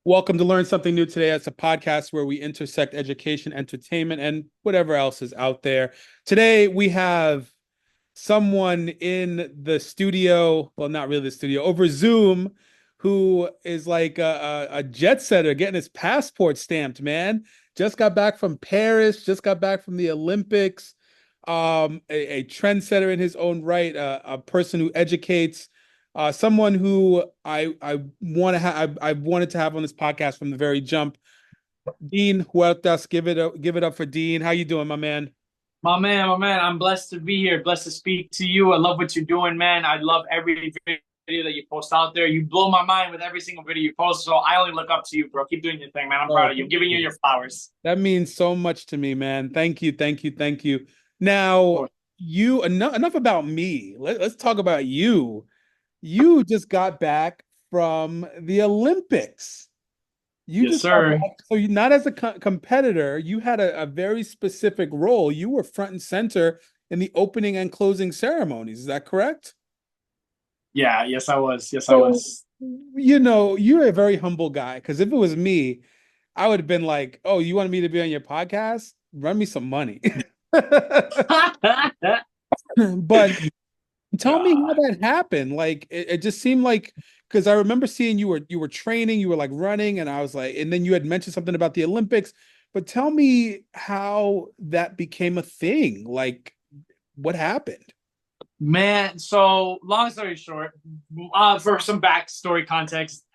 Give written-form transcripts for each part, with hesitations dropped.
Welcome to Learn Something New Today. It's a podcast where we intersect education, entertainment, and whatever else is out there. Today, we have someone in the studio, well, not really the studio, over Zoom, who is like a jet setter getting his passport stamped, man. Just got back from Paris, just got back from the Olympics. A trendsetter in his own right, a person who educates, someone who I want to have I wanted to have on this podcast from the very jump. Dean Huertas, give it up for Dean. How you doing, my man? My man, I'm blessed to be here, blessed to speak to you. I love what you're doing, man. I love every video that you post out there. You blow my mind with every single video you post. So I only look up to you, bro. Keep doing your thing, man. I'm Oh, proud of you. I'm giving you your flowers. that means so much to me, man. Thank you, thank you, thank you. Now, you enough about me. Let's talk about you. You just got back from the Olympics. You Yes, just got sir. back. So you not as a competitor, you had a very specific role. You were front and center in the opening and closing ceremonies. Is that correct? Yeah, yes, I was. Yes, I So, was. you're a very humble guy. Because if it was me, I would have been like, "Oh, you want me to be on your podcast? Run me some money." But tell me how God. that happened. Like it just seemed like because I remember seeing you were training, you were like running, and I was like, and then you had mentioned something about the Olympics. But tell me how that became a thing. Like what happened? Man, so long story short, for some backstory context,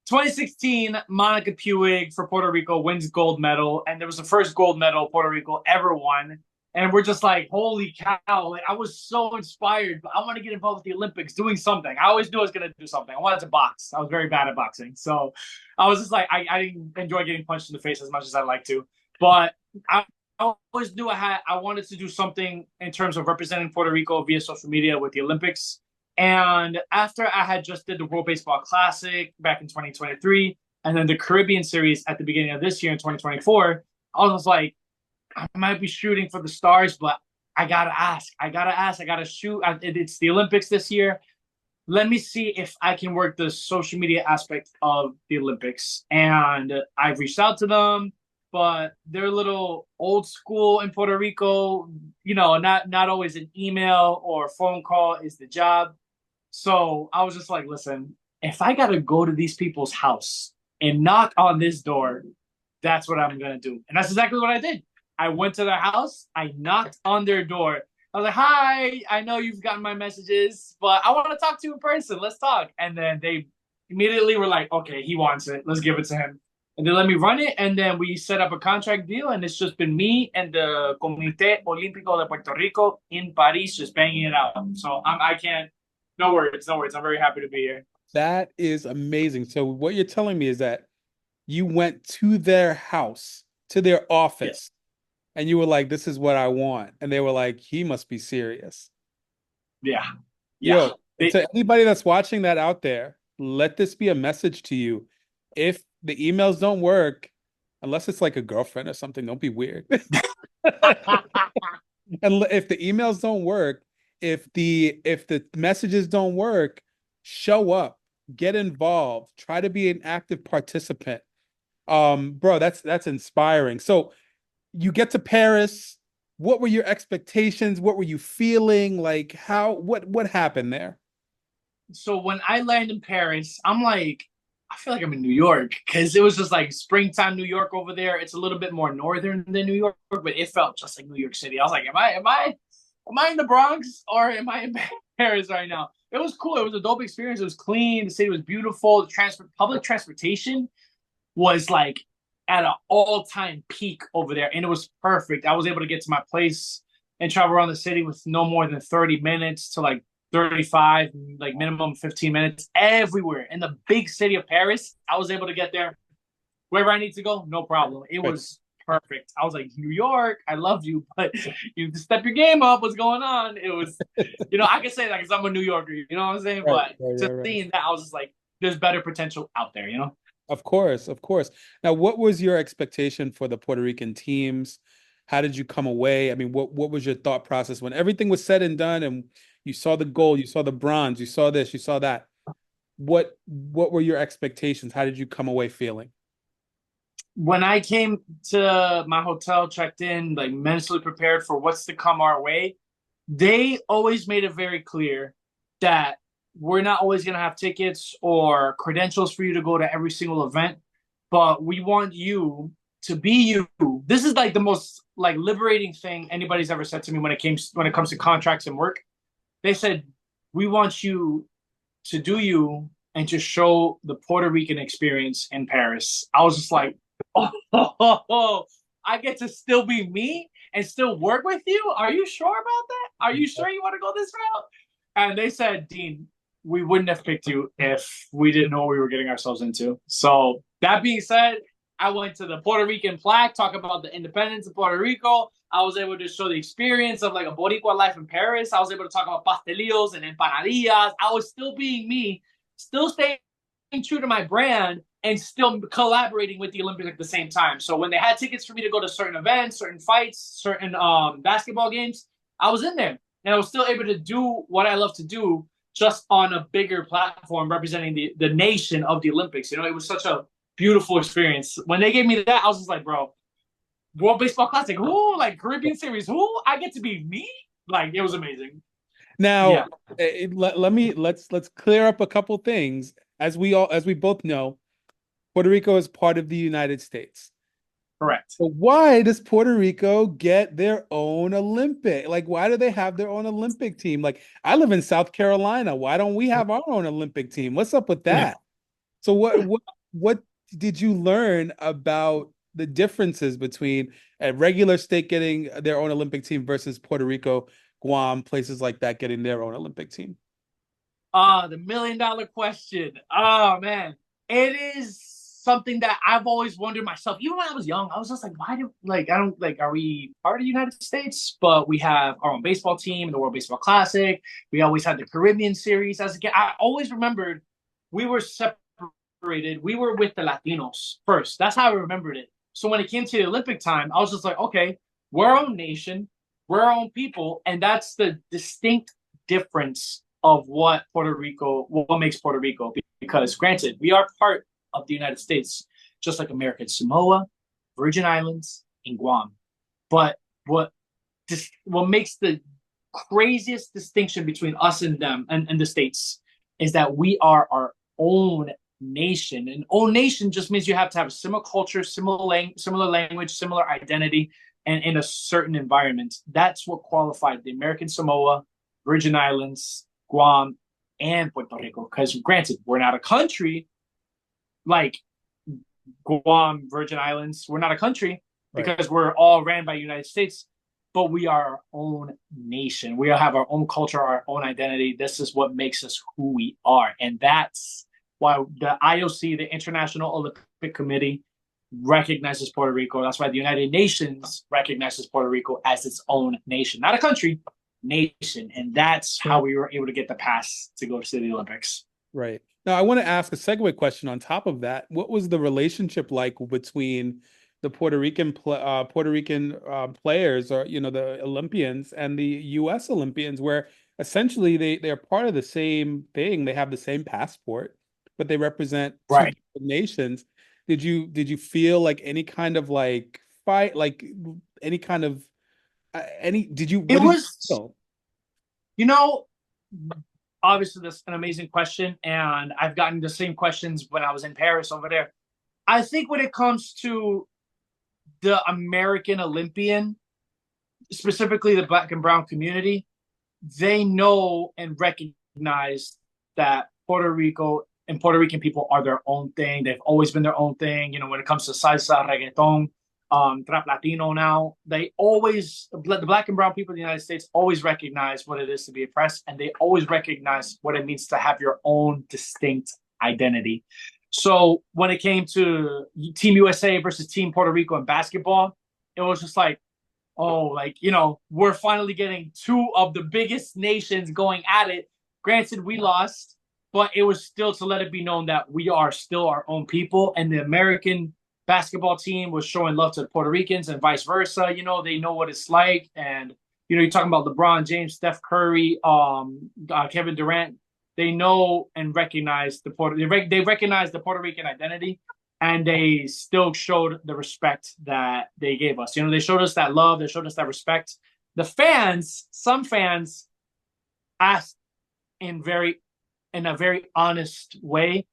2016, Monica Puig for Puerto Rico wins gold medal, and there was the first gold medal Puerto Rico ever won. And we're just like, holy cow! Like I was so inspired. I want to get involved with the Olympics, doing something. I always knew I was going to do something. I wanted to box. I was very bad at boxing, so I was just like, I didn't enjoy getting punched in the face as much as I like to, but I always knew I wanted to do something in terms of representing Puerto Rico via social media with the Olympics. And after I had just did the World Baseball Classic back in 2023, and then the Caribbean Series at the beginning of this year in 2024, I was like, I might be shooting for the stars, but I gotta ask. I gotta ask. I gotta shoot. It's the Olympics this year. Let me see if I can work the social media aspect of the Olympics. And I've reached out to them, but they're a little old school in Puerto Rico. Not always an email or phone call is the job. So I was just like, listen, if I gotta go to these people's house and knock on this door, that's what I'm gonna do. And that's exactly what I did. I went to their house, I knocked on their door. I was like, hi, I know you've gotten my messages, but I want to talk to you in person. Let's talk. And then they immediately were like, okay, he wants it. Let's give it to him. And they let me run it. And then we set up a contract deal. And it's just been me and the Comité Olímpico de Puerto Rico in Paris just banging it out. So I can't, no worries, no worries. I'm very happy to be here. That is amazing. So what you're telling me is that you went to their house, to their Yeah. office, and you were like, "This is what I want," and they were like, "He must be serious." Yeah. Yeah. Yo, They, to anybody that's watching that out there, let this be a message to you. If the emails don't work, unless it's like a girlfriend or something, don't be weird. And if the emails don't work, if the messages don't work, show up, get involved, try to be an active participant. Bro, that's inspiring. So you get to Paris. What were your expectations? What were you feeling? Like what happened there? so when I land in Paris, I'm like, I feel like I'm in New York because it was just like springtime New York over there. It's a little bit more northern than New York, but it felt just like New York City. I was like, am I in the Bronx or am I in Paris right now? It was cool. It was a dope experience. It was clean. The city was beautiful. Public transportation was like at an all-time peak over there, and it was perfect. I was able to get to my place and travel around the city with no more than 30 minutes to like 35, like minimum 15 minutes everywhere. In the big city of Paris, I was able to get there wherever I need to go, no problem. It Right, was perfect. I was like, New York, I love you, but you step your game up. What's going on? It was, I can say that because I'm a New Yorker, you know what I'm saying? right, But right, just right, right. seeing that, I was just like, there's better potential out there. Of course, of course. Now, what was your expectation for the Puerto Rican teams? How did you come away? I mean, what was your thought process when everything was said and done and you saw the gold, you saw the bronze, you saw this, you saw that? what were your expectations? How did you come away feeling? When I came to my hotel, checked in, like mentally prepared for what's to come our way, they always made it very clear that we're not always going to have tickets or credentials for you to go to every single event, but we want you to be you. This is like the most like liberating thing anybody's ever said to me when it comes to contracts and work. They said, "We want you to do you and to show the Puerto Rican experience in Paris." I was just like, oh, I get to still be me and still work with you? Are you sure about that? Are you sure you want to go this route? And they said, Dean, we wouldn't have picked you if we didn't know what we were getting ourselves into. So that being said, I went to the Puerto Rican plaque, talk about the independence of Puerto Rico. I was able to show the experience of like a Boricua life in Paris. I was able to talk about pastelillos and empanadillas. I was still being me, still staying true to my brand, and still collaborating with the Olympics at the same time. So when they had tickets for me to go to certain events, certain fights, certain basketball games, I was in there. And I was still able to do what I love to do, just on a bigger platform representing the nation of the Olympics. You know, it was such a beautiful experience. When they gave me that, I was just like, bro, World Baseball Classic, who? Like Caribbean Series, who? I get to be me? Like, it was amazing. Now, Yeah, let's clear up a couple things. As we both know, Puerto Rico is part of the United States. correct. But why does Puerto Rico get their own Olympic? Like, why do they have their own Olympic team? Like, I live in South Carolina. Why don't we have our own Olympic team? What's up with that? So what did you learn about the differences between a regular state getting their own Olympic team versus Puerto Rico, Guam, places like that getting their own Olympic team? The $1 million question. Oh man, it is something that I've always wondered myself. Even when I was young, I was just like, why do like I don't like are we part of the United States? But we have our own baseball team, the World Baseball Classic. We always had the Caribbean Series as a kid. I always remembered we were separated. We were with the Latinos first. That's how I remembered it. So when it came to the Olympic time, I was just like, okay, we're our own nation, we're our own people, and that's the distinct difference of what makes Puerto Rico. Because granted, we are part of the United States, just like American Samoa, Virgin Islands, and Guam. But what makes the craziest distinction between us and them and the states is that we are our own nation. And own nation just means you have to have a similar culture, similar language, similar identity, and in a certain environment. That's what qualified the American Samoa, Virgin Islands, Guam, and Puerto Rico. Because granted, we're not a country like Guam, Virgin Islands. We're not a country Right. because we're all ran by the United States, but we are our own nation. We all have our own culture, our own identity. This is what makes us who we are. And that's why the IOC, the International Olympic Committee, recognizes Puerto Rico. That's why the United Nations recognizes Puerto Rico as its own nation, not a country, nation. And that's how we were able to get the pass to go to the Olympics. Right. Now, I want to ask a segue question on top of that. What was the relationship like between the Puerto Rican players, or the Olympians, and the U.S. Olympians, where essentially they're part of the same thing. They have the same passport, but they represent two Right. different nations. Did you feel like any kind of like fight, like any kind of any? Did you It what did you was, feel? you know, obviously that's an amazing question. And I've gotten the same questions when I was in Paris over there. I think when it comes to the American Olympian, specifically the Black and Brown community, they know and recognize that Puerto Rico and Puerto Rican people are their own thing. They've always been their own thing. You know, when it comes to salsa, reggaeton, trap Latino now, the Black and Brown people in the United States always recognize what it is to be oppressed, and they always recognize what it means to have your own distinct identity. So when it came to Team USA versus Team Puerto Rico in basketball, it was just like, oh, like, we're finally getting two of the biggest nations going at it. Granted, we lost, but it was still to let it be known that we are still our own people. And the American basketball team was showing love to the Puerto Ricans and vice versa. They know what it's like. And, you're talking about LeBron James, Steph Curry, Kevin Durant. they know and recognize they recognize the Puerto Rican identity, and they still showed the respect that they gave us. You know, they showed us that love, they showed us that respect. The fans, some fans asked in a very honest way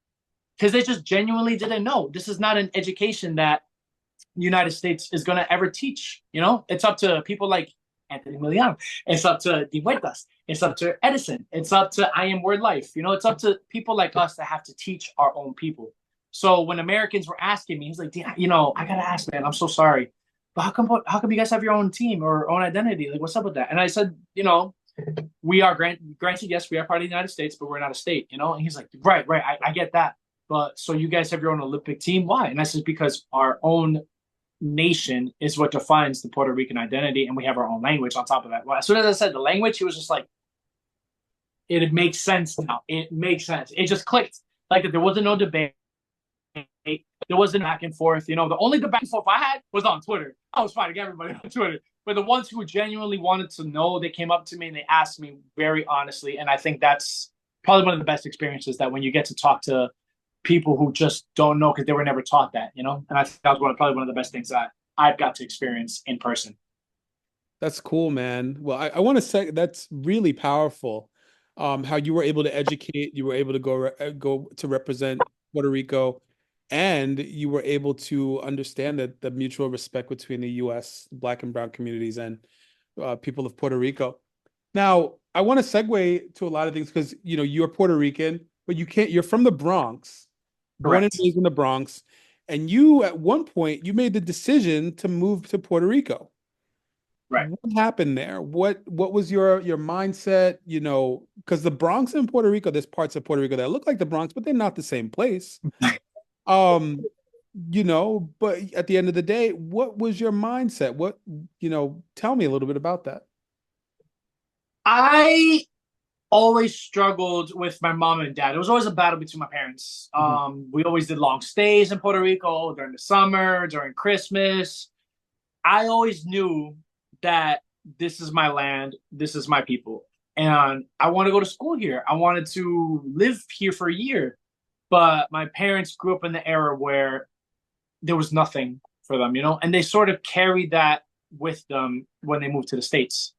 because they just genuinely didn't know. This is not an education that the United States is going to ever teach. You know, it's up to people like Anthony Milian. It's up to the Huertas. It's up to Edison. It's up to I Am Word Life. You know, it's up to people like us that have to teach our own people. So when Americans were asking me, he's like, you know, I gotta ask, man, I'm so sorry, but how come you guys have your own team or own identity? Like, what's up with that? And I said, you know, we are granted, yes, we are part of the United States, but we're not a state, you know? And he's like, right, I get that. But so you guys have your own Olympic team. Why? And I said, because our own nation is what defines the Puerto Rican identity, and we have our own language on top of that. Well, as soon as I said the language, he was just like, it makes sense now. It makes sense. It just clicked. Like that there wasn't no debate. There wasn't back and forth. You know, the only back and forth I had was on Twitter. I was fighting everybody on Twitter. But the ones who genuinely wanted to know, they came up to me and they asked me very honestly. And I think that's probably one of the best experiences, that when you get to talk to people who just don't know because they were never taught that, you know? And I think that was probably one of the best things that I've got to experience in person. That's cool, man. Well, I want to say that's really powerful. How you were able to educate, you were able to go to represent Puerto Rico, and you were able to understand that the mutual respect between the U.S. Black and Brown communities and people of Puerto Rico. Now, I want to segue to a lot of things because you know you're Puerto Rican, but you can't. You're from the Bronx, born and Correct. raised in the Bronx, and you at one point you made the decision to move to Puerto Rico. Right. What happened there? What was your mindset? You know, because the Bronx and Puerto Rico, there's parts of Puerto Rico that look like the Bronx, but they're not the same place. Um, you know, but at the end of the day, what was your mindset? Tell me a little bit about that. I always struggled with my mom and dad. It was always a battle between my parents. Mhm. We always did long stays in Puerto Rico during the summer, during Christmas. I always knew that this is my land, this is my people, and I want to go to school here. I wanted to live here for a year, but my parents grew up in the era where there was nothing for them, you know, and they sort of carried that with them when they moved to the States.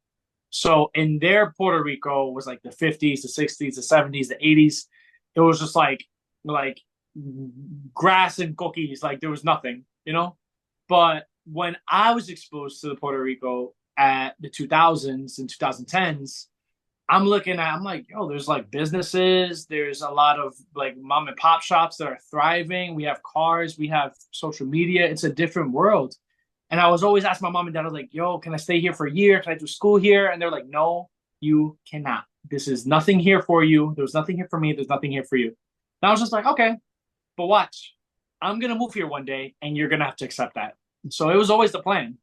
So in their Puerto Rico was like the 50s, the 60s, the 70s, the 80s. It was just like grass and cookies, like there was nothing, you know? But when I was exposed to the Puerto Rico at the 2000s and 2010s, I'm like, yo, there's like businesses, there's a lot of like mom and pop shops that are thriving. We have cars, we have social media. It's a different world. And I was always asking my mom and dad, I was like, yo, can I stay here for a year? Can I do school here? And they're like, no, you cannot. This is nothing here for you. There's nothing here for me. There's nothing here for you. And I was just like, okay, but watch. I'm going to move here one day and you're going to have to accept that. So it was always the plan.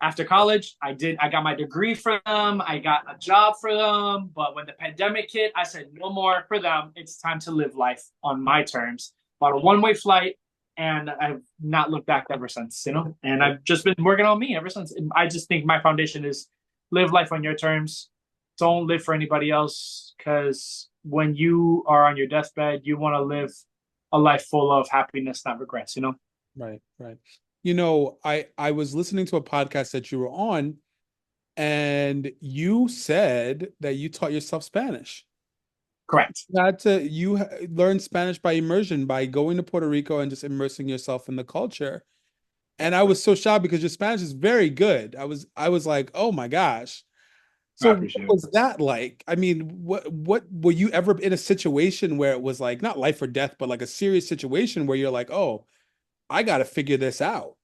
After college, I got my degree for them. I got a job for them. But when the pandemic hit, I said, no more for them. It's time to live life on my terms. Bought a one-way flight, and I've not looked back ever since, you know? And I've just been working on me ever since. I just think my foundation is live life on your terms. Don't live for anybody else, because when you are on your deathbed, you want to live a life full of happiness, not regrets, you know? Right, right. You know, I was listening to a podcast that you were on, and you said that you taught yourself Spanish. Correct. Learned Spanish by immersion, by going to Puerto Rico and just immersing yourself in the culture. And I was so shocked because your Spanish is very good. I was like, oh my gosh. I So what appreciate it. was that like? I mean, what were you ever in a situation where it was like not life or death, but like a serious situation where you're like, oh, I got to figure this out.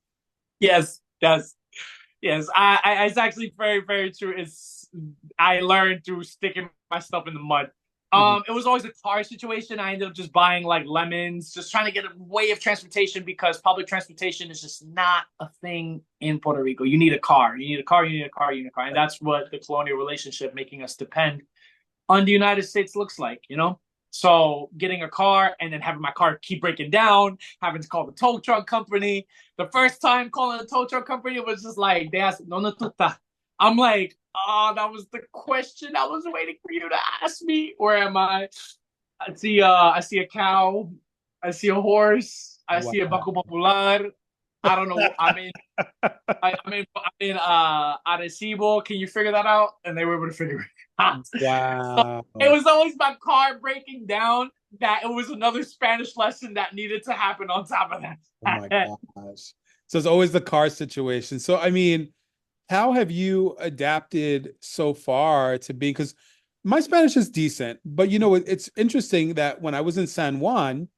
Yes, yes. It's actually very, very true. It's I learned through sticking my stuff in the mud. Mhm. It was always a car situation. I ended up just buying like lemons, just trying to get a way of transportation because public transportation is just not a thing in Puerto Rico. You need a car. You need a car. You need a car. You need a car. And that's what the colonial relationship making us depend on the United States looks like, you know? So getting a car and then having my car keep breaking down, having to call the tow truck company. The first time calling the tow truck company, it was just like, they asked, no, no, tuta. I'm like, oh, that was the question I was waiting for you to ask me. Where am I? I see a cow, I see a horse, I see a Banco Popular. I don't know. I'm in Arecibo. Can you figure that out? And they were able to figure it out. So Wow. it Oh was always my car breaking down that it was another Spanish lesson that needed to happen on top of my that. gosh. So it's always the car situation. So I mean, how have you adapted so far to being, because my Spanish is decent, but it's interesting that when I was in San Juan,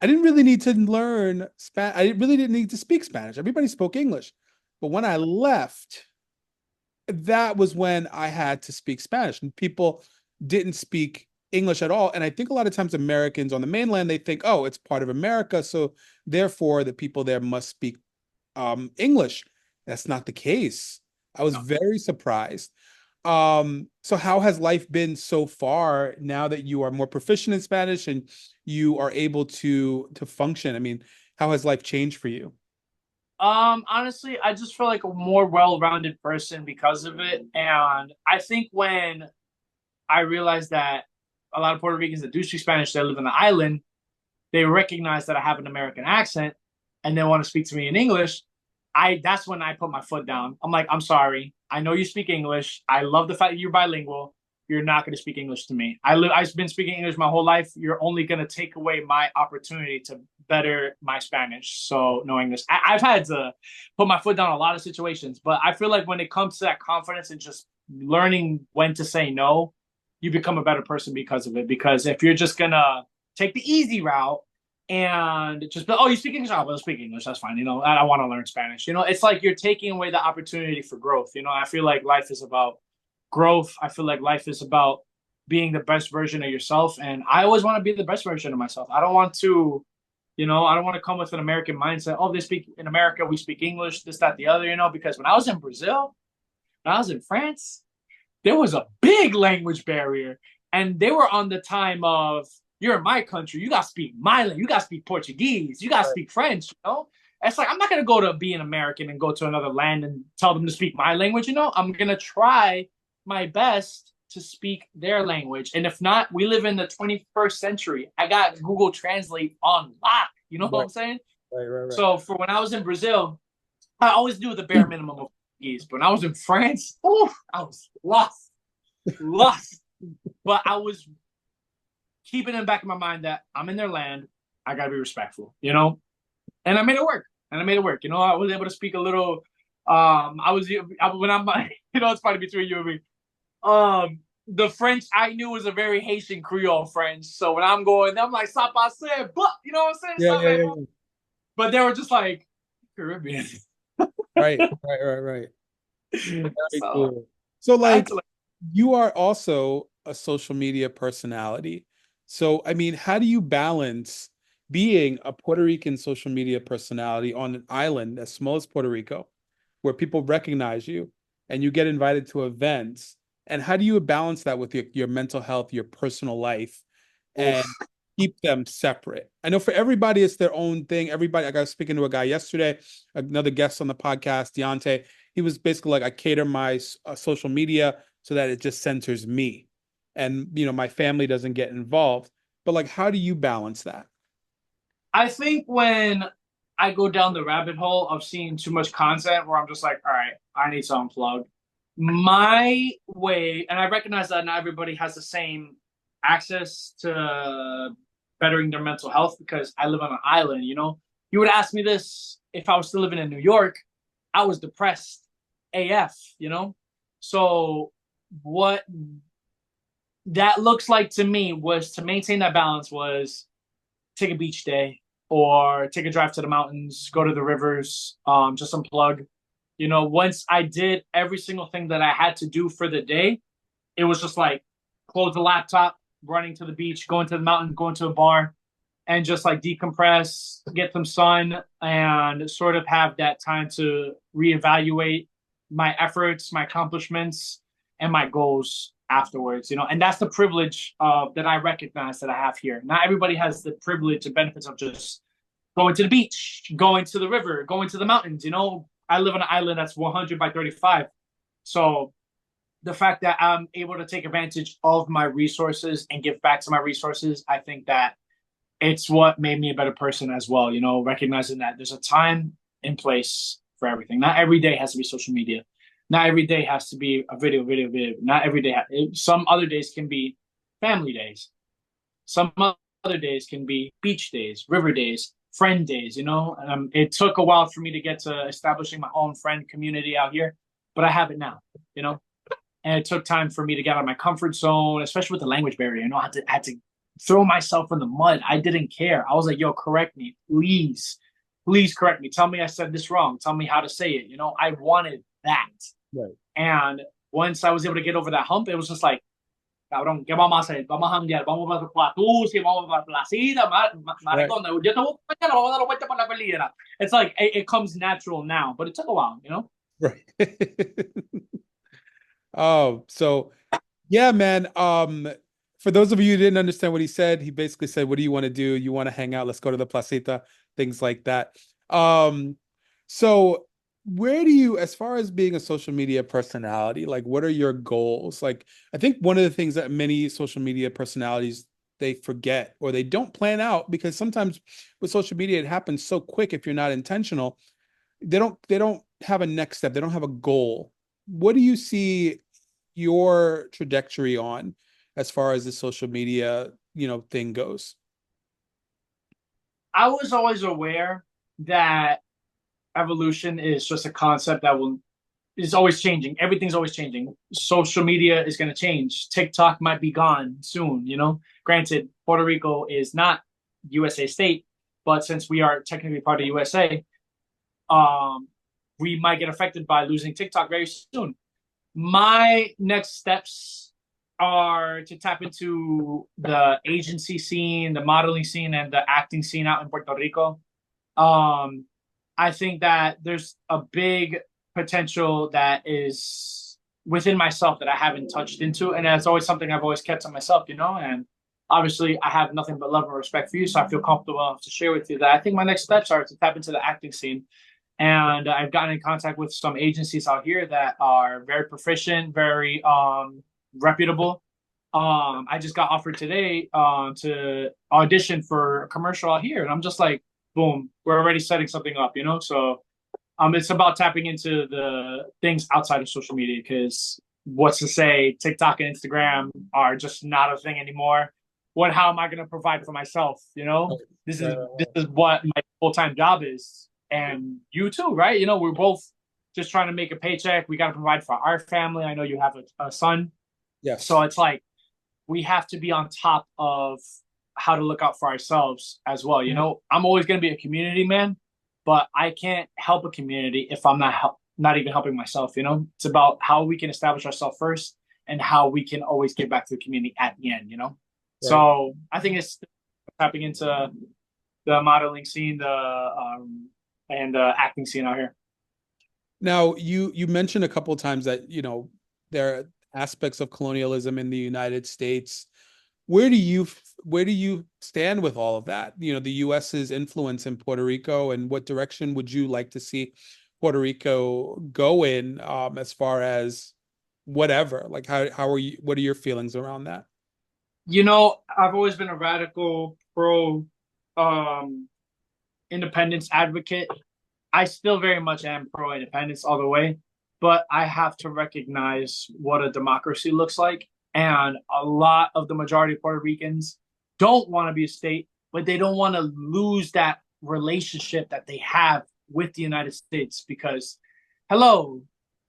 I didn't really need to learn Spanish. I really didn't need to speak Spanish. Everybody spoke English. But when I left, that was when I had to speak Spanish, and people didn't speak English at all. And I think a lot of times Americans on the mainland, they think, oh, it's part of America, so therefore the people there must speak English. That's not the case. I was No. very surprised. So how has life been so far now that you are more proficient in Spanish and you are able to function? I mean, how has life changed for you? Honestly, I just feel like a more well-rounded person because of it. And I think when I realized that a lot of Puerto Ricans that do speak Spanish that live on the island, they recognize that I have an American accent and they want to speak to me in English. That's when I put my foot down. I'm like, I'm sorry. I know you speak English. I love the fact that you're bilingual. You're not going to speak English to me. I've been speaking English my whole life. You're only going to take away my opportunity to better my Spanish. So knowing this, I've had to put my foot down in a lot of situations, but I feel like when it comes to that confidence and just learning when to say no, you become a better person because of it. Because if you're just gonna take the easy route and just be, oh, you speak English? Oh, well, speak English. That's fine. I want to learn Spanish. It's like you're taking away the opportunity for growth. I feel like life is about growth. I feel like life is about being the best version of yourself. And I always want to be the best version of myself. I don't want to, I don't want to come with an American mindset. Oh, they speak in America, we speak English, this, that, the other, because when I was in Brazil, when I was in France, there was a big language barrier. And they were on the time of, you're in my country, you got to speak my language, you got to speak Portuguese, you got to speak French. It's like, I'm not going to go to be an American and go to another land and tell them to speak my language. I'm going to try my best to speak their language. And if not, we live in the 21st century. I got Google Translate on lock. You know what Right, I'm saying? right. So for when I was in Brazil, I always do the bare minimum of Portuguese. But when I was in France, I was lost. But I was keeping in the back of my mind that I'm in their land. I gotta be respectful. And I made it work. I was able to speak a little. I was when I'm, it's funny between you and me. The French I knew was a very Haitian Creole French. So when I'm going, I'm like, "Ça passe," but you know what I'm saying? Yeah, Stop yeah, it. yeah. But they were just like Caribbean. Right. Very So cool. So I had like to like. you are also a social media personality. So I mean, how do you balance being a Puerto Rican social media personality on an island as small as Puerto Rico, where people recognize you and you get invited to events? And how do you balance that with your mental health, your personal life, and Oof. keep them separate? I know for everybody, it's their own thing. Everybody, I was speaking to a guy yesterday, another guest on the podcast, Deontay. He was basically like, I cater my social media so that it just centers me, and my family doesn't get involved. But like, how do you balance that? I think when I go down the rabbit hole of seeing too much content where I'm just like, all right, I need to unplug. My way, and I recognize that not everybody has the same access to bettering their mental health because I live on an island. You would ask me this if I was still living in New York, I was depressed AF. So what that looks like to me was to maintain that balance was take a beach day or take a drive to the mountains, go to the rivers, just unplug. Once I did every single thing that I had to do for the day, it was just like close the laptop, running to the beach, going to the mountain, going to a bar, and just like decompress, get some sun, and sort of have that time to reevaluate my efforts, my accomplishments, and my goals afterwards. And that's the privilege that I recognize that I have here. Not everybody has the privilege and benefits of just going to the beach, going to the river, going to the mountains. I live on an island that's 100 by 35. So the fact that I'm able to take advantage of my resources and give back to my resources, I think that it's what made me a better person as well. You know, recognizing that there's a time and place for everything. Not every day has to be social media. Not every day has to be a video. Not every day. Some other days can be family days. Some other days can be beach days, river days, friend days. You know, it took a while for me to get to establishing my own friend community out here, but I have it now. You know, and it took time for me to get out of my comfort zone, especially with the language barrier. You know, I had to throw myself in the mud. I didn't care. I was like, yo, correct me, please. Please correct me. Tell me I said this wrong. Tell me how to say it. You know, I wanted that. Right. And once I was able to get over that hump, it was just like, cabrón, ¿qué vamos a hacer? Vamos a cambiar, vamos para Tusi, vamos para Placida, Right. Maricón, yo te voy a vamos a dar la vuelta por la perdida. It's like, it comes natural now, but it took a while, you know? Right. Oh, so yeah, man. For those of you who didn't understand what he said, he basically said, "What do you want to do? You want to hang out? Let's go to the placita," things like that. Um, so where do you, as far as being a social media personality, like what are your goals? Like, I think one of the things that many social media personalities they forget or they don't plan out because sometimes with social media it happens so quick if you're not intentional. They don't have a next step. They don't have a goal. What do you see your trajectory on as far as the social media, thing goes? I was always aware that evolution is just a concept that will is always changing. Everything's always changing. Social media is going to change. TikTok might be gone soon. You know, granted, Puerto Rico is not USA state, but since we are technically part of USA, um, we might get affected by losing TikTok very soon. My next steps are to tap into the agency scene, the modeling scene, and the acting scene out in Puerto Rico. Um, I think that there's a big potential that is within myself that I haven't touched into, and that's always something I've always kept to myself, you know. And obviously, I have nothing but love and respect for you, so I feel comfortable enough to share with you that I think my next steps are to tap into the acting scene. And I've gotten in contact with some agencies out here that are very proficient, very reputable. I just got offered today to audition for a commercial out here, and I'm just like, boom, we're already setting something up, you know. So it's about tapping into the things outside of social media because what's to say TikTok and Instagram are just not a thing anymore. How am I going to provide for myself? You know, this is this is what my full time job is, and you too, right? You know, we're both just trying to make a paycheck. We got to provide for our family. I know you have a son, Yes. so it's like we have to be on top of how to look out for ourselves as well. You know, I'm always going to be a community man, but I can't help a community if I'm not even helping myself. You know, it's about how we can establish ourselves first and how we can always give back to the community at the end. You know, Right. so I think it's tapping into the modeling scene, and the acting scene out here. Now, you mentioned a couple of times that, there are aspects of colonialism in the United States. Where do you stand with all of that? The US's influence in Puerto Rico, and what direction would you like to see Puerto Rico go in, as far as whatever? Like what are your feelings around that? You know, I've always been a radical pro um, independence advocate. I still very much am pro independence all the way, but I have to recognize what a democracy looks like. And a lot of the majority of Puerto Ricans don't want to be a state, but they don't want to lose that relationship that they have with the United States because, hello,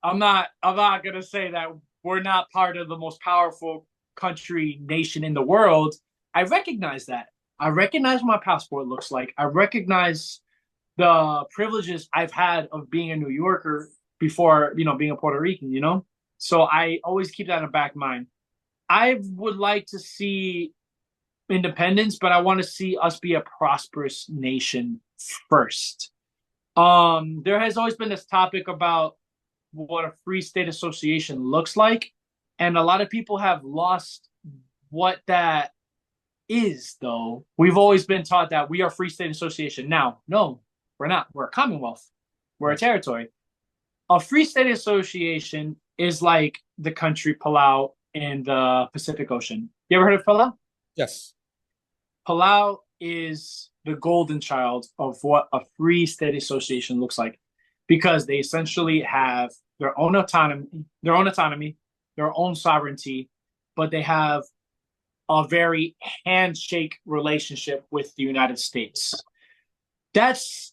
I'm not gonna say that we're not part of the most powerful country nation in the world. I recognize that. I recognize what my passport looks like. I recognize the privileges I've had of being a New Yorker before, being a Puerto Rican, So I always keep that in the back of mind. I would like to see independence, but I want to see us be a prosperous nation first. There has always been this topic about what a free state association looks like, and a lot of people have lost what that is, though. We've always been taught that we are free state association. Now, no, we're not. We're a commonwealth. We're a territory. A free state association is like the country Palau in the Pacific Ocean. You ever heard of Palau? Yes. Palau is the golden child of what a free state association looks like, because they essentially have their own sovereignty, but they have a very handshake relationship with the United States. That's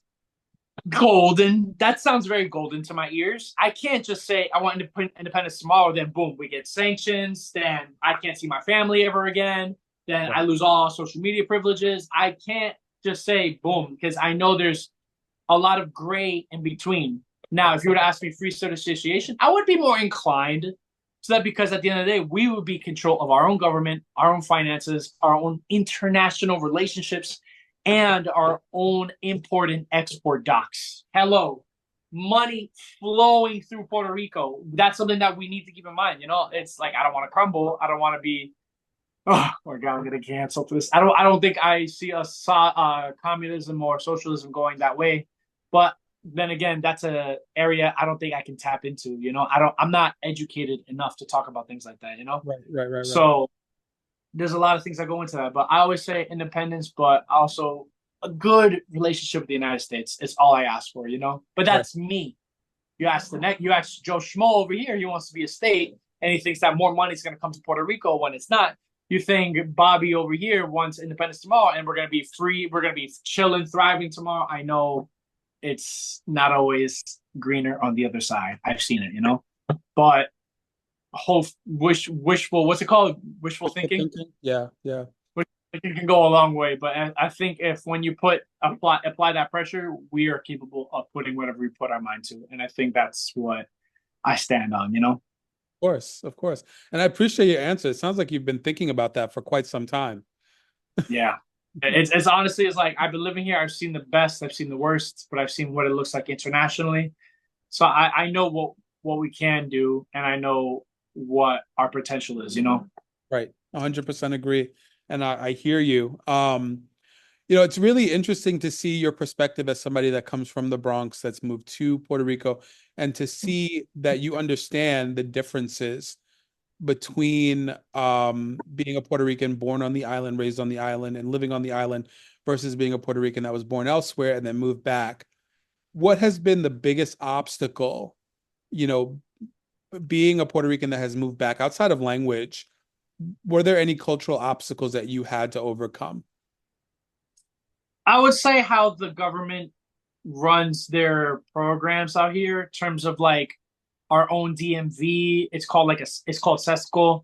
golden. That sounds very golden to my ears. I can't just say I want independence tomorrow, then boom, we get sanctions, then I can't see my family ever again, then I lose all social media privileges. I can't just say boom, because I know there's a lot of gray in between. Now, if you were to ask me free state association, I would be more inclined to that, because at the end of the day, we would be in control of our own government, our own finances, our own international relationships, and our own import and export docks. Hello, money flowing through Puerto Rico. That's something that we need to keep in mind. You know, it's like I don't want to crumble. I don't want to be. Oh my God, I'm gonna cancel for this. I don't think I see a communism or socialism going that way. But then again, that's a area I don't think I can tap into. You know, I'm not educated enough to talk about things like that. You know, Right. so there's a lot of things that go into that. But I always say independence, but also a good relationship with the United States is all I ask for, you know? But that's me. You ask Joe Schmo over here, he wants to be a state, and he thinks that more money is gonna come to Puerto Rico when it's not. You think Bobby over here wants independence tomorrow and we're gonna be free, we're gonna be chilling, thriving tomorrow. I know it's not always greener on the other side. I've seen it, you know? But wishful, what's it called? Wishful thinking. Yeah. It can go a long way, but I think if when you apply that pressure, we are capable of putting whatever we put our mind to, and I think that's what I stand on. You know? Of course. And I appreciate your answer. It sounds like you've been thinking about that for quite some time. Yeah. It's honestly, it's like I've been living here. I've seen the best, I've seen the worst, but I've seen what it looks like internationally. So I know what we can do, and I know what our potential is. You know? Right. 100% agree. And I hear you. It's really interesting to see your perspective as somebody that comes from the Bronx that's moved to Puerto Rico, and to see that you understand the differences between being a Puerto Rican born on the island, raised on the island, and living on the island versus being a Puerto Rican that was born elsewhere and then moved back. What has been the biggest obstacle, you know, being a Puerto Rican that has moved back outside of language? Were there any cultural obstacles that you had to overcome? I would say how the government runs their programs out here in terms of like our own DMV. It's called Sesco.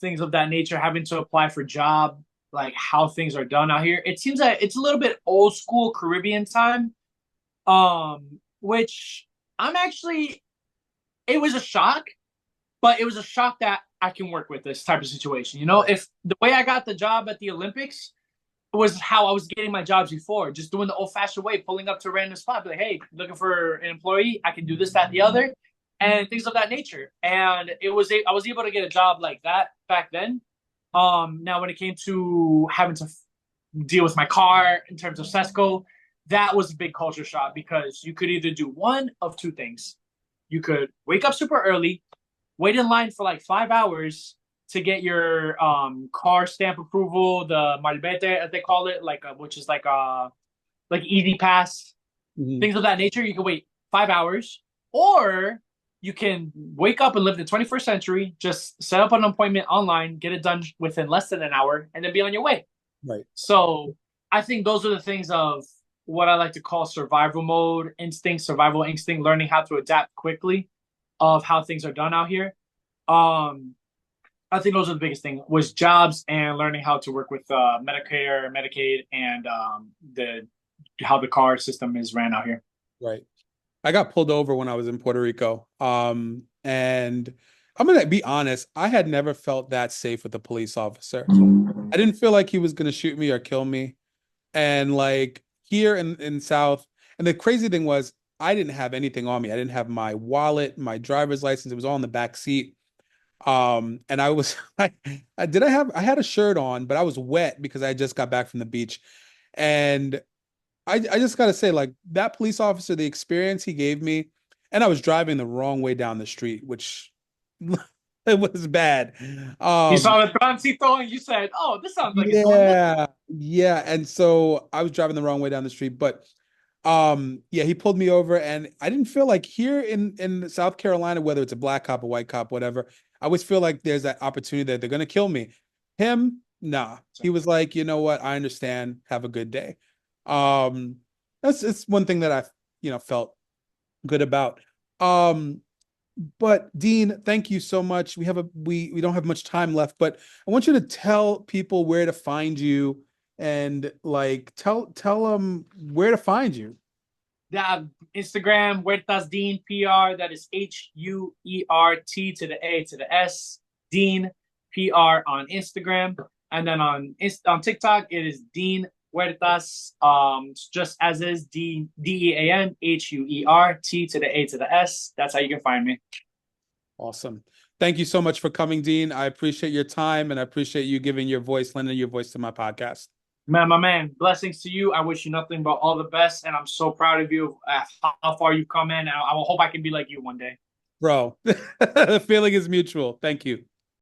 Things of that nature, having to apply for job, like how things are done out here. It seems that it's a little bit old school Caribbean time. Which I'm actually it was a shock, but it was a shock that I can work with this type of situation. You know, if the way I got the job at the Olympics was how I was getting my jobs before, just doing the old fashioned way, pulling up to a random spot, be like, hey, looking for an employee, I can do this, that, and the other, and things of that nature. And I was able to get a job like that back then. Now when it came to having to deal with my car in terms of Sesco, that was a big culture shock, because you could either do one of two things. You could wake up super early, wait in line for like 5 hours to get your car stamp approval, the malvete as they call it, which is like easy pass, things of that nature. You can wait 5 hours, or you can wake up and live in the 21st century, just set up an appointment online, get it done within less than an hour, and then be on your way. Right. So I think those are the things of what I like to call survival instinct, learning how to adapt quickly of how things are done out here. I think those are the biggest thing, was jobs and learning how to work with Medicare, Medicaid, and how the car system is ran out here. Right. I got pulled over when I was in Puerto Rico. And I'm gonna be honest, I had never felt that safe with a police officer. I didn't feel like he was gonna shoot me or kill me. And like here in South, and the crazy thing was I didn't have anything on me. I didn't have my wallet, my driver's license. It was all in the back seat. And I was I had a shirt on, but I was wet because I just got back from the beach. And I just gotta say, like, that police officer, the experience he gave me, and I was driving the wrong way down the street, which it was bad. You Um, saw the transito and you said, "Oh, this sounds like it's going this way." yeah. And so I was driving the wrong way down the street, but yeah, he pulled me over and I didn't feel like here in South Carolina, whether it's a black cop, a white cop, whatever, I always feel like there's that opportunity that they're gonna kill me. Him, nah. He was like, you know what? I understand. Have a good day. Um, that's it's one thing that I, felt good about. Um, but Dean, thank you so much. We don't have much time left, but I want you to tell people where to find you and like tell them where to find you. Yeah, Instagram, Huertas Dean PR. That is Huert to the A to the S. Dean PR on Instagram. And then on TikTok, it is Dean Huertas. Just as is DEAN HUERT to the A to the S. That's how you can find me. Awesome. Thank you so much for coming, Dean. I appreciate your time and I appreciate you giving your voice, lending your voice to my podcast. Man, my man, blessings to you. I wish you nothing but all the best, and I'm so proud of you how far you've come in. I will hope I can be like you one day. Bro, the feeling is mutual. Thank you.